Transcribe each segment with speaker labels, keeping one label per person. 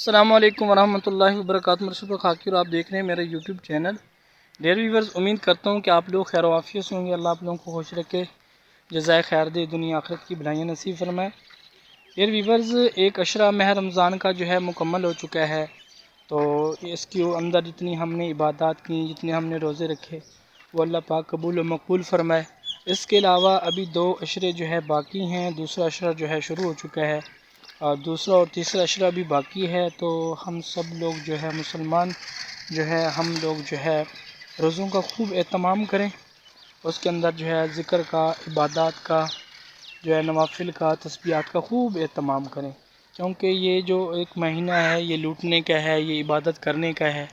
Speaker 1: السلام علیکم ورحمۃ اللہ وبرکاتہ۔ مرشد خاکی اور آپ دیکھ رہے ہیں میرا یوٹیوب چینل ڈیئر ویورز۔ امید کرتا ہوں کہ آپ لوگ خیر و عافیت سے ہوں گے۔ اللہ آپ لوگوں کو خوش رکھے، جزائے خیر دے، دنیا آخرت کی بھلائیاں نصیب فرمائے۔ ڈیئر ویورز، ایک عشرہ ماہ رمضان کا جو ہے مکمل ہو چکا ہے، تو اس کے اندر جتنی ہم نے عبادات کی، جتنے ہم نے روزے رکھے، وہ اللہ پاک قبول و مقبول فرمائے۔ اس کے علاوہ ابھی 2 عشرے جو ہے باقی ہیں۔ دوسرا عشرہ جو ہے شروع ہو چکا ہے اور دوسرا اور تیسرا عشرہ بھی باقی ہے۔ تو ہم سب لوگ جو ہے مسلمان جو ہے ہم لوگ جو ہے روزوں کا خوب اہتمام کریں، اس کے اندر جو ہے ذکر کا، عبادات کا، جو ہے نوافل کا، تسبیحات کا خوب اہتمام کریں، کیونکہ یہ جو ایک مہینہ ہے یہ لوٹنے کا ہے، یہ عبادت کرنے کا ہے۔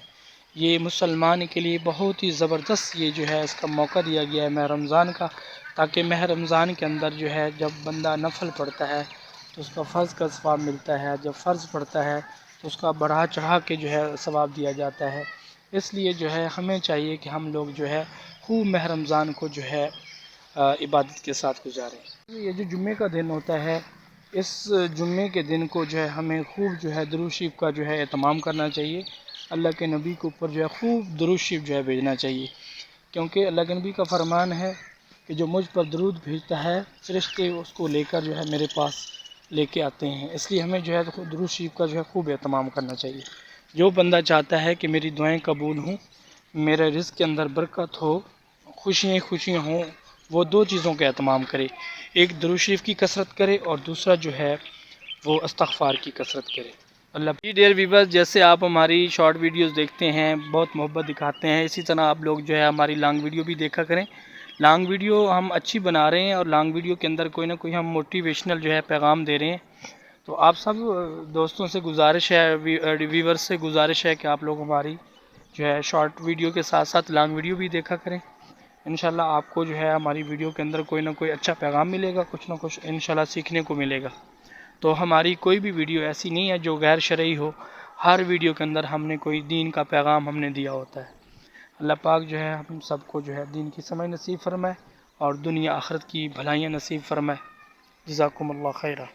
Speaker 1: یہ مسلمان کے لیے بہت ہی زبردست یہ جو ہے اس کا موقع دیا گیا ہے ماہ رمضان کا، تاکہ ماہ رمضان کے اندر جو ہے جب بندہ نفل پڑھتا ہے تو اس کا فرض کا ثواب ملتا ہے، جب فرض پڑھتا ہے تو اس کا بڑھا چڑھا کے جو ہے ثواب دیا جاتا ہے۔ اس لیے جو ہے ہمیں چاہیے کہ ہم لوگ جو ہے خوب ماہ رمضان کو جو ہے عبادت کے ساتھ گزاریں۔ یہ جو جمعے کا دن ہوتا ہے، اس جمعے کے دن کو جو ہے ہمیں خوب جو ہے درود شریف کا جو ہے اہتمام کرنا چاہیے۔ اللہ کے نبی کے اوپر جو ہے خوب درود شریف جو ہے بھیجنا چاہیے، کیونکہ اللہ کے نبی کا فرمان ہے کہ جو مجھ پر درود بھیجتا ہے فرشتے اس کو لے کر جو ہے میرے پاس لے کے آتے ہیں۔ اس لیے ہمیں جو ہے درود شریف کا جو ہے خوب اہتمام کرنا چاہیے۔ جو بندہ چاہتا ہے کہ میری دعائیں قبول ہوں، میرے رزق کے اندر برکت ہو، خوشیاں خوشیاں ہوں، وہ 2 چیزوں کا اہتمام کرے، ایک درود شریف کی کثرت کرے اور دوسرا جو ہے وہ استغفار کی کثرت کرے۔ اللہ ڈیئر ویورز، جیسے آپ ہماری شارٹ ویڈیوز دیکھتے ہیں، بہت محبت دکھاتے ہیں، اسی طرح آپ لوگ جو ہے ہماری لانگ ویڈیو بھی دیکھا کریں۔ لانگ ویڈیو ہم اچھی بنا رہے ہیں اور لانگ ویڈیو کے اندر کوئی نہ کوئی ہم موٹیویشنل جو ہے پیغام دے رہے ہیں۔ تو آپ سب دوستوں سے گزارش ہے، ویورز سے گزارش ہے کہ آپ لوگ ہماری جو ہے شارٹ ویڈیو کے ساتھ ساتھ لانگ ویڈیو بھی دیکھا کریں۔ انشاءاللہ آپ کو جو ہے ہماری ویڈیو کے اندر کوئی نہ کوئی اچھا پیغام ملے گا، کچھ نہ کچھ انشاءاللہ سیکھنے کو ملے گا۔ تو ہماری کوئی بھی ویڈیو ایسی نہیں ہے جو غیر شرعی ہو، ہر ویڈیو کے اندر ہم نے کوئی دین کا پیغام ہم نے دیا ہوتا ہے۔ اللہ پاک جو ہے ہم سب کو جو ہے دین کی سمجھ نصیب فرمائے اور دنیا آخرت کی بھلائیاں نصیب فرمائے۔ جزاکم اللہ خیرہ۔